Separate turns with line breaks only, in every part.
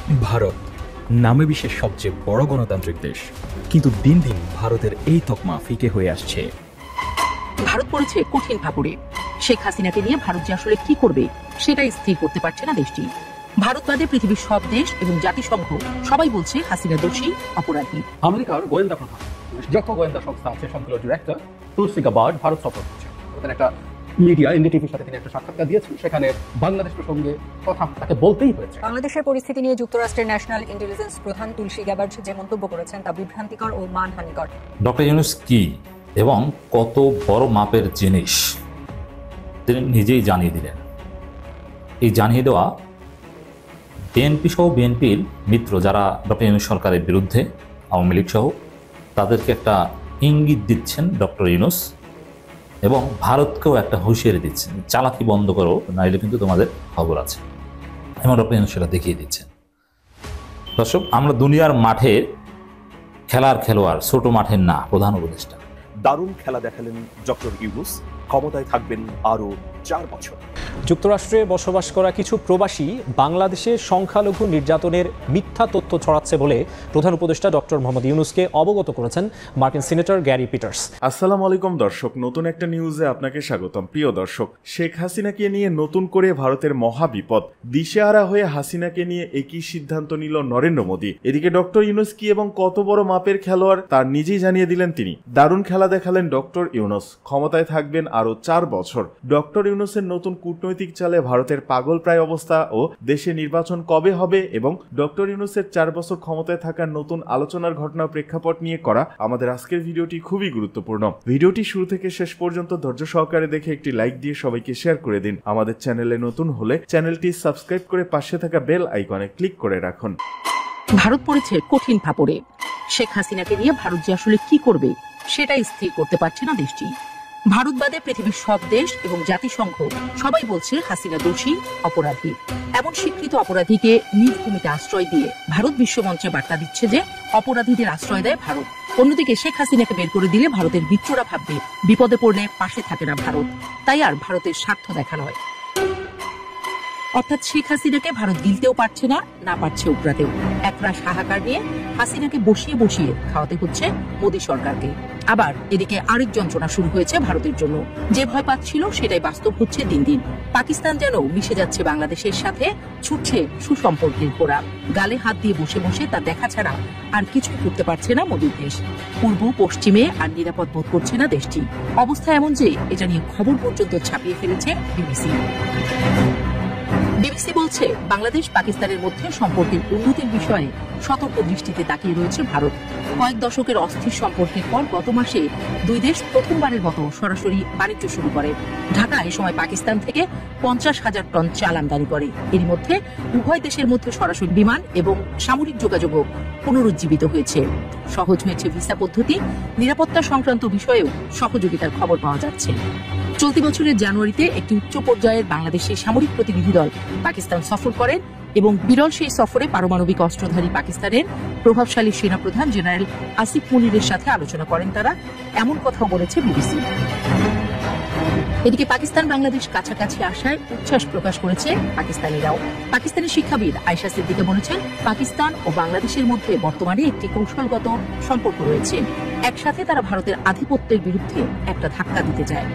ভারত নামে বিশ্বের সবচেয়ে বড় গণতান্ত্রিক দেশ, কিন্তু দিন দিন ভারতের এই তকমা ফিকে হয়ে আসছে।
ভারত পড়েছে কঠিন ফাঁপড়ে। শেখ হাসিনাকে নিয়ে ভারত যে আসলে কি করবে সেটাই স্থির করতে পারছে না দেশটি। ভারত বাদে পৃথিবীর সব দেশ এবং জাতিসংঘ সবাই বলছে হাসিনা দোষী, অপরাধী।
আমেরিকার গোয়েন্দা প্রধান, যত গোয়েন্দা সংস্থা আছে সবগুলো ডিরেক্টর তুলসী গাবার্ড ভারত সফর করছে। একটা মিডিয়া এনডিটিভির সাথে তিনি একটা সাক্ষাৎকার দিয়েছেন, সেখানে বাংলাদেশ প্রসঙ্গে কথা তাকে বলতেই হয়েছে।
বাংলাদেশের পরিস্থিতি নিয়ে যুক্তরাষ্ট্রের ন্যাশনাল ইন্টেলিজেন্স প্রধান তুলসী গাবার্ড যে মন্তব্য করেছেন তা বিভ্রান্তিকর ও মানহানিকর।
ডক্টর ইউনূস কি এবং কত বড় মাপের জিনিস তিনি নিজেই জানিয়ে দিলেন। এই জানিয়ে দেওয়া বিএনপি সহ বিএনপির মিত্র যারা ডক্টর ইউনূস সরকারের বিরুদ্ধে, আওয়ামী লীগ সহ, তাদেরকে একটা ইঙ্গিত দিচ্ছেন ডক্টর ইউনূস এবং ভারতকেও একটা হুঁশিয়ারি দিচ্ছেন, চালাকি বন্ধ করো, নাইলে কিন্তু তোমাদের খবর আছে। এবং ডক্টর ইউনূস সেটা দেখিয়ে দিচ্ছেন। দর্শক, আমরা দুনিয়ার মাঠে খেলার খেলোয়াড়, ছোট মাঠের না, প্রধান উপদেষ্টা।
দারুণ খেলা দেখালেন ডক্টর ইউনূস, ক্ষমতায় থাকবেন আরও 4 বছর।
যুক্তরাষ্ট্রে বসবাস করা কিছু প্রবাসী বাংলাদেশে সংখ্যালঘু নির্যাতনের মিথ্যা তথ্য ছড়াচ্ছে বলে প্রধান উপদেষ্টা ডক্টর মোহাম্মদ ইউনূসকে অবগত করেছেন মার্কিন সিনেটর গ্যারি পিটার্স।
আসসালামু আলাইকুম দর্শক, নতুন একটা নিউজে আপনাকে স্বাগতম। প্রিয় দর্শক, শেখ হাসিনাকে নিয়ে নতুন করে ভারতের মহাবিপদ, দিশেহারা হয়ে হাসিনাকে নিয়ে একই সিদ্ধান্ত নিল নরেন্দ্র মোদী। এদিকে ডক্টর ইউনূস কি এবং কত বড় মাপের খেলোয়াড় তার নিজেই জানিয়ে দিলেন তিনি। দারুণ খেলা দেখালেন ডক্টর ইউনূস, ক্ষমতায় থাকবেন আরো 4 বছর। ডক্টর ইউনূসের নতুন কূটনৈতিক চালে ভারতের পাগল প্রায় অবস্থা ও দেশে নির্বাচন কবে হবে এবং ডক্টর ইউনূসের 4 বছর ক্ষমতায় থাকার নতুন আলোচনার ঘটনা প্রেক্ষাপট নিয়ে করা আমাদের আজকের ভিডিওটি খুবই গুরুত্বপূর্ণ। ভিডিওটি শুরু থেকে শেষ পর্যন্ত ধৈর্য সহকারে দেখে একটি লাইক দিয়ে সবাইকে শেয়ার করে দিন। আমাদের চ্যানেলে নতুন হলে চ্যানেলটি সাবস্ক্রাইব করে পাশে থাকা বেল আইকনে ক্লিক করে রাখুন।
ভারত পড়েছে কঠিন ফাঁপড়ে। শেখ হাসিনাকে নিয়ে ভারত যে আসলে কি করবে সেটাই স্থির করতে পারছে না দেশটি। ভারত বাদে পৃথিবীর সব দেশ এবং জাতিসংঘ সবাই বলছে হাসিনা দোষী, অপরাধী। এমন স্বীকৃত অপরাধীকে নিজ ভূমিতে আশ্রয় দিয়ে ভারত বিশ্বমঞ্চে বার্তা দিচ্ছে যে অপরাধীদের আশ্রয় দেয় ভারত। অন্যদিকে শেখ হাসিনাকে বের করে দিলে ভারতের মিত্ররা ভাববে বিপদে পড়লে পাশে থাকে না ভারত, তাই আর ভারতের স্বার্থ দেখা নয়। অর্থাৎ শেখ হাসিনাকে ভারত গিলতেও পারছে না, না পারছে উগরাতেও। একরাশ হাহাকার নিয়ে হাসিনাকে বসিয়ে বসিয়ে খাওয়াতে হচ্ছে মোদী সরকারকে। আবার এদিকে আরেক যন্ত্রণা শুরু হয়েছে ভারতের জন্য। যে ভয় পাচ্ছিল সেটাই বাস্তব হচ্ছে দিন দিন। পাকিস্তান যেন মিশে যাচ্ছে বাংলাদেশের সাথে, ছুটছে সুসম্পর্কের ঘোড়া। গালে হাত দিয়ে বসে বসে তা দেখা ছাড়া আর কিছুই করতে পারছে না মোদীর দেশ। পূর্ব পশ্চিমে আর নিরাপদ বোধ করছে না দেশটি। অবস্থা এমন যে এটা নিয়ে খবর পর্যন্ত ছাপিয়ে ফেলেছে বিবিসি। বিবিসি বলছে বাংলাদেশ পাকিস্তানের মধ্যে সম্পর্কের উন্নতির বিষয়ে সতর্ক দৃষ্টিতে তাকিয়ে রয়েছে ভারত। কয়েক দশকের অস্থির সম্পর্কের পর গত মাসে দুই দেশ প্রথমবারের মতো সরাসরি বাণিজ্য শুরু করে। ঢাকা এ সময় পাকিস্তান থেকে 50,000 টন চাল আমদানি করে। এর মধ্যে উভয় দেশের মধ্যে সরাসরি বিমান এবং সামরিক যোগাযোগও পুনরুজ্জীবিত হয়েছে। সহজ হয়েছে ভিসা পদ্ধতি, নিরাপত্তা সংক্রান্ত বিষয়েও সহযোগিতার খবর পাওয়া যাচ্ছে। চলতি বছরের জানুয়ারিতে একটি উচ্চ পর্যায়ের বাংলাদেশের সামরিক প্রতিনিধি দল পাকিস্তান সফর করেন এবং বিরল সেই সফরে পারমাণবিক অস্ত্রধারী পাকিস্তানের প্রভাবশালী সেনাপ্রধান জেনারেল আসিফ মুনিরের সাথে আলোচনা করেন তারা, এমন কথাও বলেছে বিবিসি। এদিকে পাকিস্তান বাংলাদেশ কাছাকাছি আসায় উচ্ছ্বাস প্রকাশ করেছে পাকিস্তানিরাও। পাকিস্তানি শিক্ষাবিদ আয়েশা সিদ্দিকা বলেছেন, পাকিস্তান ও বাংলাদেশের মধ্যে বর্তমানে একটি কৌশলগত সম্পর্ক রয়েছে। একসাথে তারা ভারতের আধিপত্যের বিরুদ্ধে একটা ধাক্কা দিতে চায়।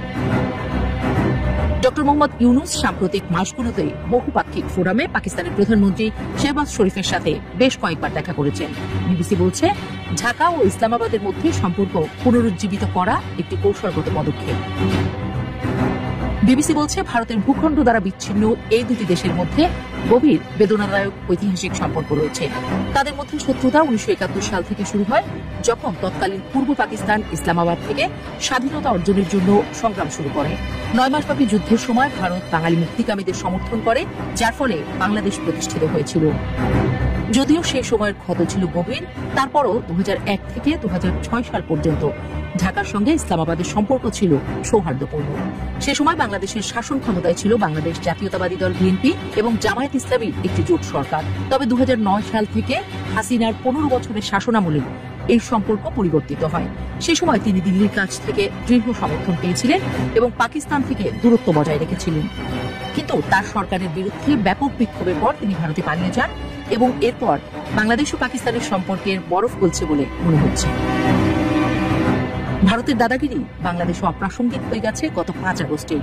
ডক্টর মোহাম্মদ ইউনূস সাম্প্রতিক মাসগুলোতে বহুপাক্ষিক ফোরামে পাকিস্তানের প্রধানমন্ত্রী শেহবাজ শরীফের সাথে বেশ কয়েকবার দেখা করেছেন। বিবিসি বলছে, ঢাকা ও ইসলামাবাদের মধ্যে সম্পর্ক পুনরুজ্জীবিত করা একটি কৌশলগত পদক্ষেপ। বিবিসি বলছে, ভারতের ভূখণ্ড দ্বারা বিচ্ছিন্ন এই দুটি দেশের মধ্যে গভীর বেদনাদায়ক ঐতিহাসিক সম্পর্ক রয়েছে। তাদের মধ্যে শত্রুতা 1971 সাল থেকে শুরু হয়, যখন তৎকালীন পূর্ব পাকিস্তান ইসলামাবাদ থেকে স্বাধীনতা অর্জনের জন্য সংগ্রাম শুরু করে। 9 মাসব্যাপী যুদ্ধের সময় ভারত বাঙালি মুক্তিকামীদের সমর্থন করে, যার ফলে বাংলাদেশ প্রতিষ্ঠিত হয়েছিল। যদিও সেই সময়ের ক্ষত ছিল গভীর, তারপরও 2001 থেকে 2006 সাল পর্যন্ত ঢাকার সঙ্গে ইসলামাবাদের সম্পর্ক ছিল সৌহার্দ্যপূর্ণ। সে সময় বাংলাদেশের শাসন ক্ষমতায় ছিল বাংলাদেশ জাতীয়তাবাদী দল বিএনপি এবং জামায়াত ইসলামীর একটি জোট সরকার। তবে 2009 সাল থেকে হাসিনার 15 বছরের শাসনামলে এই সম্পর্ক পরিবর্তিত হয়। সে সময় তিনি দিল্লির কাছ থেকে দৃঢ় সমর্থন পেয়েছিলেন এবং পাকিস্তান থেকে দূরত্ব বজায় রেখেছিলেন। কিন্তু তার সরকারের বিরুদ্ধে ব্যাপক বিক্ষোভের পর তিনি ভারতে পালিয়ে যান এবং এরপর বাংলাদেশ ও পাকিস্তানের সম্পর্কের বরফ গলছে বলে মনে হচ্ছে। ভারতের দাদাগিরি বাংলাদেশে অপ্রাসঙ্গিক হয়ে গেছে গত 5 আগস্টে।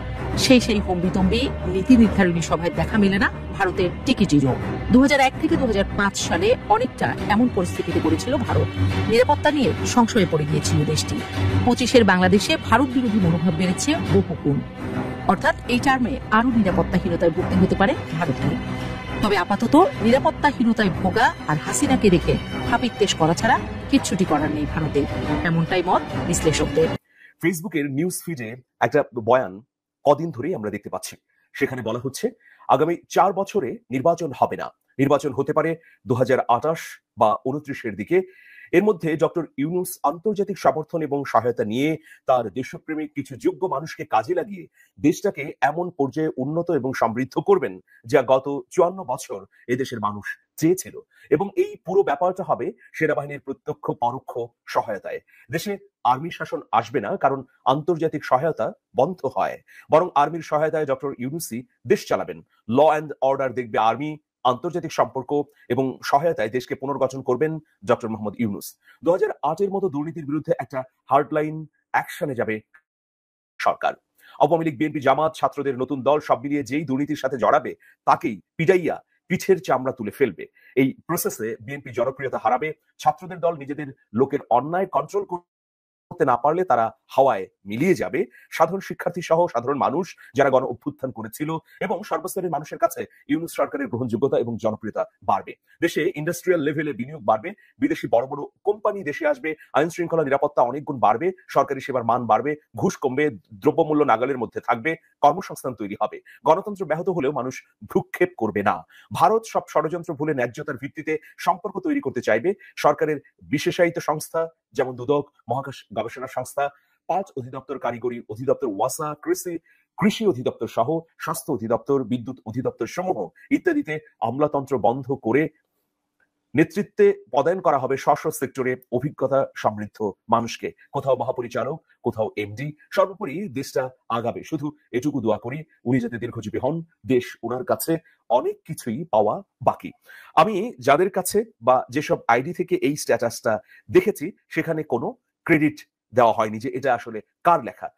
সেই হম্বিতম্বি নীতি নির্ধারণী সভায় দেখা মেলে না ভারতের টিকিটিরও। 2001 থেকে 2005 সালে অনেকটা এমন পরিস্থিতিতে পড়েছিল ভারত। নিরাপত্তা নিয়ে সংশয়ে পড়ে গিয়েছিল দেশটি। 25-এর বাংলাদেশে ভারত বিরোধী মনোভাব বেড়েছে বহুগুণ। অর্থাৎ এই টার্মে আরো নিরাপত্তাহীনতায় ভুগতে হতে পারে ভারতকে। তবে আপাতত নিরাপত্তাহীনতায় ভোগা আর হাসিনাকে রেখে হাপিত্তেশ করা ছাড়া কিচ্ছুটি করার নেই ভারতে, এমনটাই মত বিশ্লেষকদের।
ফেসবুকের নিউজ ফিডে একটা বয়ান কদিন ধরেই আমরা দেখতে পাচ্ছি। সেখানে বলা হচ্ছে আগামী 4 বছরে নির্বাচন হবে না, নির্বাচন হতে পারে 2028 বা 29-এর দিকে। এর মধ্যে ডক্টর ইউনূস আন্তর্জাতিক সমর্থন এবং সহায়তা নিয়ে তার দেশপ্রেমিক কিছু যোগ্য মানুষকে কাজে লাগিয়ে দেশটাকে এমন পর্যায়ে উন্নত এবং সমৃদ্ধ করবেন যা গত 54 বছর এদেশের মানুষ চেয়েছিল। এবং এই পুরো ব্যাপারটা হবে সেনাবাহিনীর প্রত্যক্ষ পরোক্ষ সহায়তায়। দেশে আর্মি শাসন আসবে না, কারণ আন্তর্জাতিক সহায়তা বন্ধ হয়। বরং আর্মির সহায়তায় ডক্টর ইউনূসই দেশ চালাবেন। ল অ্যান্ড অর্ডার দেখবে আর্মি, আন্তর্জাতিক সম্পর্ক এবং সহায়তায় দেশকে পুনর্গঠন করবেন ডক্টর মোহাম্মদ ইউনূস। 2008-এর মতো দুর্নীতির বিরুদ্ধে একটা হার্ডলাইন অ্যাকশনে যাবে সরকার। আওয়ামী লীগ, বিএনপি, জামাত, ছাত্রদের নতুন দল সব মিলিয়ে যেই দুর্নীতির সাথে জড়াবে তাকেই পিটাইয়া পিঠের চামড়া তুলে ফেলবে। এই প্রসেসে বিএনপি জনপ্রিয়তা হারাবে। ছাত্রদের দল নিজেদের লোকের অন্যায় কন্ট্রোল করতে না পারলে তারা হাওয়ায় মিলিয়ে যাবে। সাধারণ শিক্ষার্থী সহ সাধারণ মানুষ যারা গণ অভ্যুত্থান করেছিল এবং সর্বস্তরের মানুষের কাছে ইউনূস সরকারের গ্রহণযোগ্যতা এবং জনপ্রিয়তা বাড়বে। দেশে ইন্ডাস্ট্রিয়াল লেভেলে বিনিয়োগ বাড়বে, বিদেশি বড় বড় কোম্পানি দেশে আসবে, আইন শৃঙ্খলা নিরাপত্তা অনেক গুণ বাড়বে, সরকারি সেবার মান বাড়বে, ঘুষ কমবে, দ্রব্যমূল্য নাগালের মধ্যে থাকবে, কর্মসংস্থান তৈরি হবে। গণতন্ত্র ব্যাহত হলেও মানুষ ভ্রুক্ষেপ করবে না। ভারত সব ষড়যন্ত্র ভুলে ন্যায্যতার ভিত্তিতে সম্পর্ক তৈরি করতে চাইবে। সরকারের বিশেষায়িত সংস্থা যেমন দুদক, মহাকাশ গবেষণা সংস্থা, 5 অধিদপ্তর, কারিগরি অধিদপ্তর, ওয়াসা, কৃষি অধিদপ্তর সহ স্বাস্থ্য অধিদপ্তর, বিদ্যুৎ অধিদপ্তর সমূহ ইত্যাদিতে আমলাতন্ত্র বন্ধ করে নেতৃত্বে পদায়ন করা হবে স্ব সেক্টরে অভিজ্ঞতা সমৃদ্ধ মানুষকে। কোথাও মহাপরিচালক, কোথাও এমডি। সর্বোপরি দেশটা আগাবে। শুধু এটুকু দোয়া করি উনি যাতে দীর্ঘজীবী হন। দেশ ওনার কাছে অনেক কিছুই পাওয়া বাকি। আমি যাদের কাছে বা যেসব আইডি থেকে এই স্ট্যাটাসটা দেখেছি সেখানে কোনো ক্রেডিট দেওয়া হয়নি যে এটা আসলে কার লেখা।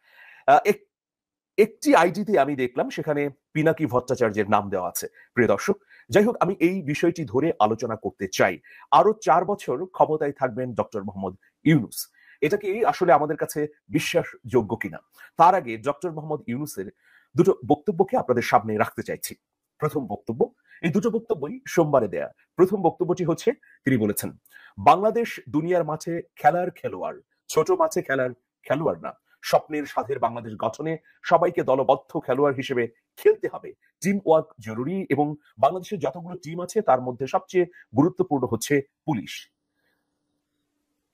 একটি আইডিতে আমি দেখলাম সেখানে পিনাকি ভট্টাচার্যের নাম দেওয়া আছে। প্রিয় দর্শক, যাই হোক, আমি এই বিষয়টি ধরে আলোচনা করতে চাই। আরো 4 বছর ক্ষমতায় থাকবেন ডক্টর মোহাম্মদ ইউনূস। এটা কি আসলে আমাদের কাছে বিশ্বাসযোগ্য কিনা? তার আগে ডক্টর মোহাম্মদ ইউনূসের দুটো বক্তব্যকে আপনাদের সামনে রাখতে চাইছি। প্রথম বক্তব্য, এই দুটো বক্তব্যই সোমবারে দেয়া। প্রথম বক্তব্যটি হচ্ছে, তিনি বলেছেন, বাংলাদেশ দুনিয়ার মাঠে খেলার খেলোয়াড়, ছোট মাঠে খেলার খেলোয়াড় না। স্বপ্নের সাথের বাংলাদেশ গঠনে সবাইকে দলবদ্ধ খেলোয়াড় হিসেবে খেলতে হবে। টিম ওয়ার্ক জরুরি এবং বাংলাদেশের যতগুলো টিম আছে তার মধ্যে সবচেয়ে গুরুত্বপূর্ণ হচ্ছে পুলিশ।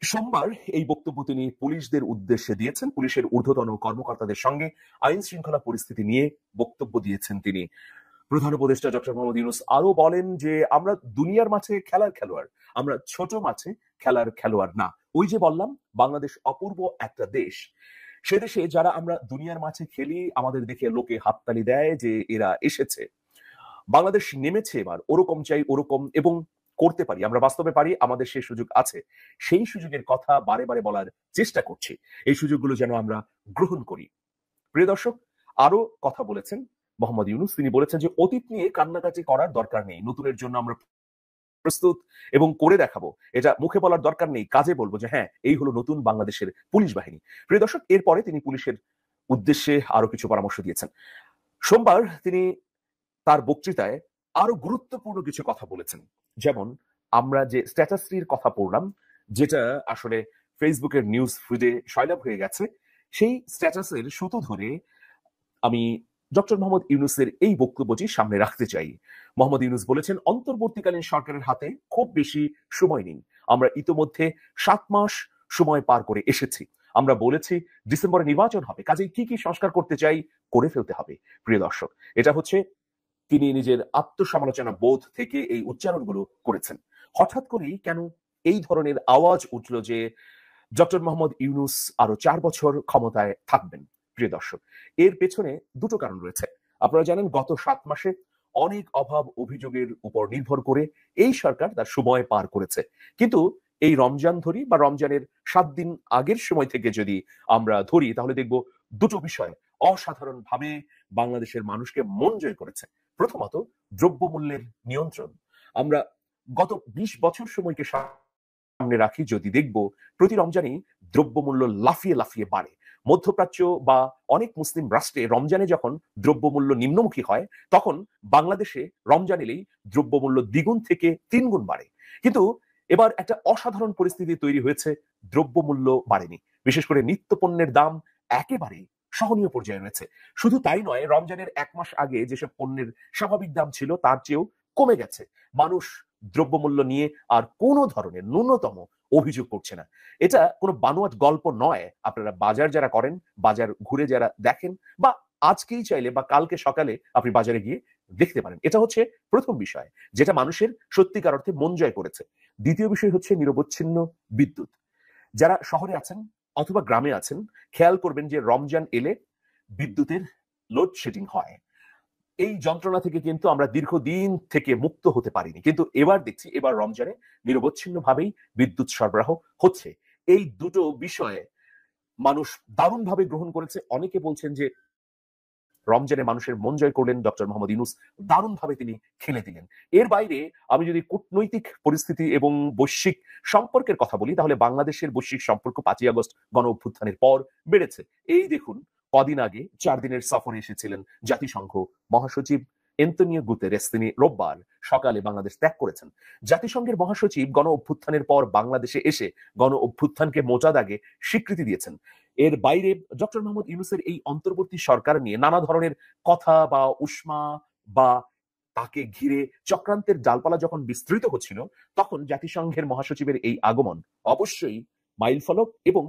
সোমবার এই বক্তব্য তিনি পুলিশদের উদ্দেশ্যে দিয়েছেন। পুলিশের ঊর্ধ্বতন কর্মকর্তাদের সঙ্গে আইন শৃঙ্খলা পরিস্থিতি নিয়ে বক্তব্য দিয়েছেন তিনি। প্রধান উপদেষ্টা ডক্টর মোহাম্মদ ইউনূস আরো বলেন যে আমরা দুনিয়ার মাঠে খেলার খেলোয়াড়, আমরা ছোট মাঠে খেলার খেলোয়াড় না। ওই যে বললাম বাংলাদেশ অপূর্ব একটা দেশ, সে দেশে যারা আমরা দুনিয়ার মাঠে খেলি আমাদের দেখে লোকে হাততালি দেয় যে এরা এসেছে। বাংলাদেশ নেমেছে এবার, ওরকম চাই ওরকম, এবং করতে পারি, আমরা বাস্তবে পারি, আমাদের সেই সুযোগ আছে। সেই সুযোগের কথা বারে বারে বলার চেষ্টা করছি, এই সুযোগগুলো যেন আমরা গ্রহণ করি। প্রিয় দর্শক, আরো কথা বলেছেন মোহাম্মদ ইউনূস। তিনি বলেছেন যে অতীত নিয়ে কান্নাকাটি করার দরকার নেই, নতুনের জন্য আমরা প্রস্তুত এবং করে দেখাবো। এটা মুখে বলার দরকার নেই, কাজে বলবো যে হ্যাঁ এই হলো নতুন বাংলাদেশের পুলিশ বাহিনী। প্রিয় দর্শক, এরপরে তিনি পুলিশের উদ্দেশ্যে আরো কিছু পরামর্শ দিয়েছেন। সোমবার তিনি তার বক্তৃতায় আরো গুরুত্বপূর্ণ কিছু কথা বলেছেন। যেমন আমরা যে স্ট্যাটাসটির কথা পড়লাম, যেটা আসলে ফেসবুকের নিউজ ফিডে সয়লাভ হয়ে গেছে, সেই স্ট্যাটাসের সুতো ধরে আমি ডক্টর মোহাম্মদ ইউনূসের এই বক্তব্যটি সামনে রাখতে চাই। মোহাম্মদ ইউনূস বলেছেন, অন্তর্বর্তীকালীন সরকারের হাতে খুব বেশি সময় নেই। আমরা ইতোমধ্যে 7 মাস সময় পার করে এসেছি। আমরা বলেছি ডিসেম্বরে নির্বাচন হবে, কাজেই কি কি সংস্কার করতে চাই করে ফেলতে হবে। প্রিয় দর্শক, এটা হচ্ছে তিনি নিজের আত্মসমালোচনা বোধ থেকে এই উচ্চারণগুলো করেছেন। হঠাৎ করেই কেন এই ধরনের আওয়াজ উঠল যে ডক্টর মোহাম্মদ ইউনূস আরো 4 বছর ক্ষমতায় থাকবেন? প্রিয় দর্শক, এর পেছনে দুটো কারণ রয়েছে। আপনারা জানেন গত 7 মাসে অনেক অভাব অভিযোগের উপর নির্ভর করে এই সরকার তার সময় পার করেছে। কিন্তু এই রমজান ধরি বা রমজানের 7 দিন আগের সময় থেকে যদি আমরা ধরি, তাহলে দেখব দুটো বিষয় অসাধারণভাবে বাংলাদেশের মানুষকে মন জয় করেছে। প্রথমত, দ্রব্যমূল্যের নিয়ন্ত্রণ। আমরা গত 20 বছর সময়কে সামনে রাখি, যদি দেখব প্রতি রমজানেই দ্রব্যমূল্য লাফিয়ে লাফিয়ে বাড়ে। মধ্যপ্রাচ্য বা অনেক মুসলিম রাষ্ট্রে রমজানে যখন দ্রব্যমূল্য নিম্নমুখী হয়, তখন বাংলাদেশে রমজান এলেই দ্রব্যমূল্য দ্বিগুণ থেকে 3 গুণ বাড়ে। কিন্তু এবার একটা অসাধারণ পরিস্থিতি তৈরি হয়েছে, দ্রব্যমূল্য বাড়েনি। বিশেষ করে নিত্যপণ্যের দাম একেবারে সহনীয় পর্যায়ে রয়েছে। শুধু তাই নয়, রমজানের 1 মাস আগে যেসব পণ্যের স্বাভাবিক দাম ছিল তার চেয়েও কমে গেছে। মানুষ দ্রব্যমূল্য নিয়ে আর কোনো ধরনের ন্যূনতম অভিযোগ করছে না। এটা কোনো বানোয়াট গল্প নয়। আপনারা বাজার যারা করেন, বাজার ঘুরে যারা দেখেন, বা আজকেই চাইলে বা কালকে সকালে আপনি বাজারে গিয়ে দেখতে পারেন। এটা হচ্ছে প্রথম বিষয় যেটা মানুষের সত্যিকার অর্থে মন জয় করেছে। দ্বিতীয় বিষয় হচ্ছে নিরবচ্ছিন্ন বিদ্যুৎ। যারা শহরে আছেন অথবা গ্রামে আছেন, খেয়াল করবেন যে রমজান এলে বিদ্যুতের লোডশেডিং হয়। এই যন্ত্রণা থেকে কিন্তু আমরা দীর্ঘদিন থেকে মুক্ত হতে পারিনি, কিন্তু এবার দেখছি এবার রমজানে নিরবচ্ছিন্নভাবেই বিদ্যুৎ সরবরাহ হচ্ছে। এই দুটো বিষয়ে মানুষ দারুণভাবে গ্রহণ করেছে। অনেকে বলছেন যে রমজানে মানুষের মন জয় করলেন ডক্টর মোহাম্মদ ইউনূস, দারুণভাবে তিনি খেলে দিলেন। এর বাইরে আমি যদি কূটনৈতিক পরিস্থিতি এবং বৈশ্বিক সম্পর্কের কথা বলি, তাহলে বাংলাদেশের বৈশ্বিক সম্পর্ক 5ই আগস্ট গণ অভ্যুত্থানের পর বেড়েছে। এই দেখুন, কদিন আগে 4 দিনের সফরে এসেছিলেন জাতিসংঘ মহাসচিব এন্তোনিও গুতেরেস। তিনি রোববার সকালে বাংলাদেশ ত্যাগ করেছেন। জাতিসংঘের মহাসচিব গণ অভ্যুত্থানের পর বাংলাদেশে এসে গণ অভ্যুত্থানকে মোটা দাগে স্বীকৃতি দিয়েছেন। এর বাইরে ডক্টর মোহাম্মদ ইউনূসের এই অন্তর্বর্তী সরকার নিয়ে নানা ধরনের কথা বা উষ্মা বা তাকে ঘিরে চক্রান্তের ডালপালা যখন বিস্তৃত হচ্ছিল, তখন জাতিসংঘের মহাসচিবের এই আগমন অবশ্যই মাইলফলক এবং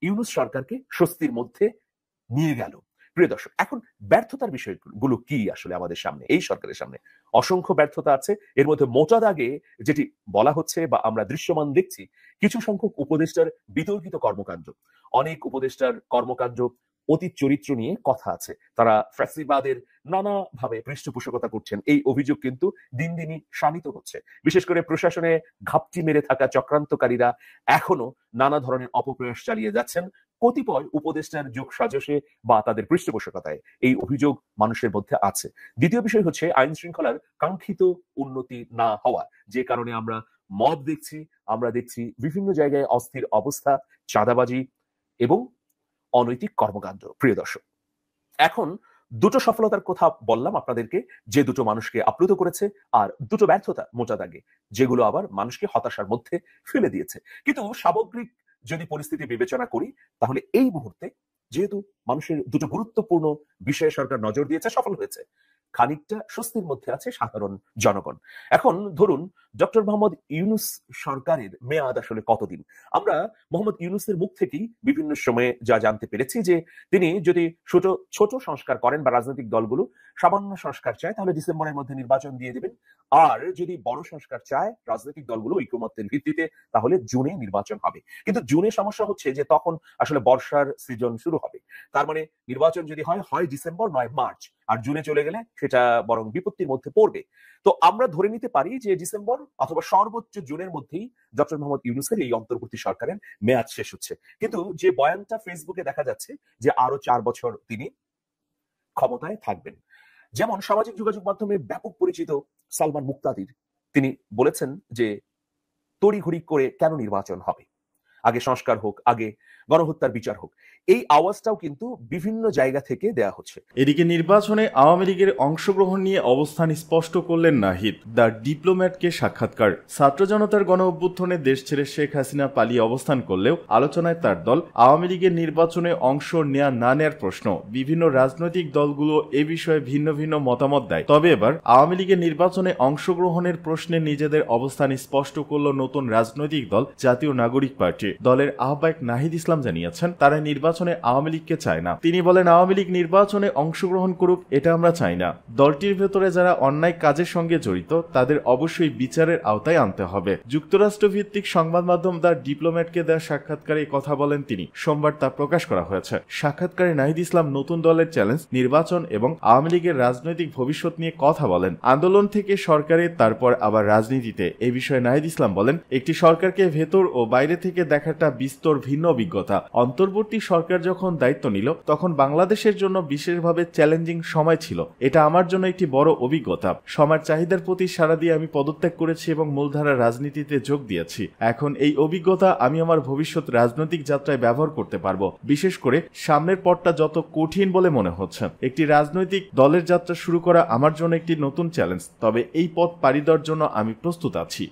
ইউনূস সরকারকে স্বস্তির মধ্যে নিয়ে গেল। প্রিয় দর্শক, এখন ব্যর্থতার বিষয়গুলো কি আসলে আমাদের সামনে? এই সরকারের সামনে অসংখ্য ব্যর্থতা আছে। এর মধ্যে মোটা দাগে যেটি বলা হচ্ছে বা আমরা দৃশ্যমান দেখছি, কিছু সংখ্যক উপদেষ্টার বিতর্কিত কর্মকাণ্ড। অনেক উপদেষ্টার কর্মকাণ্ড অতীত চরিত্র নিয়ে কথা আছে, তারা ফ্যাসিবাদের নানাভাবে পৃষ্ঠপোষকতা করছেন। এই অভিযোগ কিন্তু দিন দিনই শানিত হচ্ছে। বিশেষ করে প্রশাসনে ঘাপটি মেরে থাকা চক্রান্তকারীরা এখনো নানা ধরনের অপপ্রয়াস চালিয়ে যাচ্ছেন। কতিপয় উপদেষ্টার যোগ সাজসে বা তাদের পৃষ্ঠপোষকতায় এই অভিযোগ মানুষের মধ্যে আছে। দ্বিতীয় বিষয় হচ্ছে আইন শৃঙ্খলার কাঙ্ক্ষিত উন্নতি না হওয়া, যে কারণে আমরা মব দেখছি, আমরা দেখছি বিভিন্ন জায়গায় অস্থির অবস্থা, চাঁদাবাজি এবং অনৈতিক কর্মকাণ্ড। প্রিয় দর্শক, এখন দুটো সফলতার কথা বললাম আপনাদেরকে, যে দুটো মানুষকে আপ্লুত করেছে, আর দুটো ব্যর্থতা মোটা দাগে, যেগুলো আবার মানুষকে হতাশার মধ্যে ফেলে দিয়েছে। কিন্তু সামগ্রিক যদি পরিস্থিতি বিবেচনা করি, তাহলে এই মুহূর্তে যেহেতু মানুষের দুটো গুরুত্বপূর্ণ বিষয়ে সরকার নজর দিয়েছে, সফল হয়েছে। খানিকটা স্বস্তির মধ্যে আছে সাধারণ জনগণ। এখন ধরুন, ডক্টর মোহাম্মদ ইউনূস সরকারের মেয়াদ আসলে কতদিন? আমরা মোহাম্মদ ইউনূসের মুখ থেকেই বিভিন্ন সময়ে যা জানতে পেরেছি যে তিনি যদি ছোট সংস্কার করেন বা রাজনৈতিক দলগুলো সামান্য সংস্কার চায়, তাহলে ডিসেম্বরের মধ্যে নির্বাচন দিয়ে দেবেন। আর যদি বড় সংস্কার চায় রাজনৈতিক দলগুলো ঐকমত্যের ভিত্তিতে, তাহলে জুনে নির্বাচন হবে। কিন্তু জুনে সমস্যা হচ্ছে যে তখন আসলে বর্ষার সিজন শুরু হবে। তার মানে নির্বাচন যদি হয় ডিসেম্বর নয় মার্চ, আর জুনে চলে গেলে সেটা বরং বিপত্তির মধ্যে পড়বে। তো আমরা ধরে নিতে পারি যে ডিসেম্বর অথবা সর্বোচ্চ জুনের মধ্যেই ডক্টর মোহাম্মদ ইউনূসের এই অন্তর্বর্তী সরকারের মেয়াদ শেষ হচ্ছে। কিন্তু যে বয়ানটা ফেসবুকে দেখা যাচ্ছে যে আরো 4 বছর তিনি ক্ষমতায় থাকবেন। যেমন সামাজিক যোগাযোগ মাধ্যমে ব্যাপক পরিচিত সালমান মুক্তাদির, তিনি বলেছেন যে তড়িঘড়ি করে কেন নির্বাচন হবে, আগে সংস্কার হোক, আগে গণহত্যার বিচার হোক। এই আওয়াজটাও কিন্তু বিভিন্ন জায়গা থেকে দেয়া হচ্ছে।
এদিকে নির্বাচনে আওয়ামী লীগের অংশগ্রহণ নিয়ে অবস্থান স্পষ্ট করলেন নাহিদ। দ্য ডিপ্লোম্যাটকে সাক্ষাৎকার। ছাত্র জনতার গণ অভ্যুত্থানে দেশ ছেড়ে শেখ হাসিনা পালিয়ে অবস্থান করলেও আলোচনায় তার দল। আওয়ামী লীগের নির্বাচনে অংশ নেয়া না নেয়ার প্রশ্ন। বিভিন্ন রাজনৈতিক দলগুলো এ বিষয়ে ভিন্ন ভিন্ন মতামত দেয়। তবে এবার আওয়ামী লীগের নির্বাচনে অংশগ্রহণের প্রশ্নে নিজেদের অবস্থান স্পষ্ট করল নতুন রাজনৈতিক দল জাতীয় নাগরিক পার্টি। প্রত্যাশী। দলের আহ্বায়ক নাহিদ ইসলাম জানিয়েছেন তারা নির্বাচনে আওয়ামী লীগকে চায় না। তিনি বলেন, আওয়ামী লীগ নির্বাচনে অংশগ্রহণ করুক, এটা আমরা চাই না। দলটির ভেতরে যারা অন্যায় কাজের সঙ্গে জড়িত তাদের অবশ্যই বিচারের আওতায় আনতে হবে। যুক্তরাষ্ট্র ভিত্তিক সংবাদ মাধ্যম দ্য ডিপ্লোম্যাটকে দেওয়া সাক্ষাৎকারে কথা বলেন তিনি। সোমবার তা প্রকাশ করা হয়েছে। সাক্ষাৎকারে নাহিদ ইসলাম নতুন দলের চ্যালেঞ্জ, নির্বাচন এবং আওয়ামী লীগের রাজনৈতিক ভবিষ্যৎ নিয়ে কথা বলেন। আন্দোলন থেকে সরকারে, তারপর আবার রাজনীতিতে। এই বিষয়ে নাহিদ ইসলাম বলেন, একটি সরকারকে ভেতর ও বাইরে থেকে দেখাটা বিস্তর ভিন্ন অভিজ্ঞতা। অন্তর্বর্তী সরকার যখন দায়িত্ব নিল তখন বাংলাদেশের জন্য বিশেষভাবে চ্যালেঞ্জিং সময় ছিল। এটা আমার জন্য একটি বড় অভিজ্ঞতা। সময়ের চাহিদার প্রতি সাড়া দিয়ে আমি পদত্যাগ করেছি এবং মূলধারা রাজনীতিতে যোগ দিয়েছি। এখন এই অভিজ্ঞতা আমি আমার ভবিষ্যৎ রাজনৈতিক যাত্রায় ব্যবহার করতে পারবো। বিশেষ করে সামনের পথটা যত কঠিন বলে মনে হচ্ছে। একটি রাজনৈতিক দলের যাত্রা শুরু করা আমার জন্য একটি নতুন চ্যালেঞ্জ, তবে এই পথ পাড়ি দেওয়ার জন্য আমি প্রস্তুত আছি।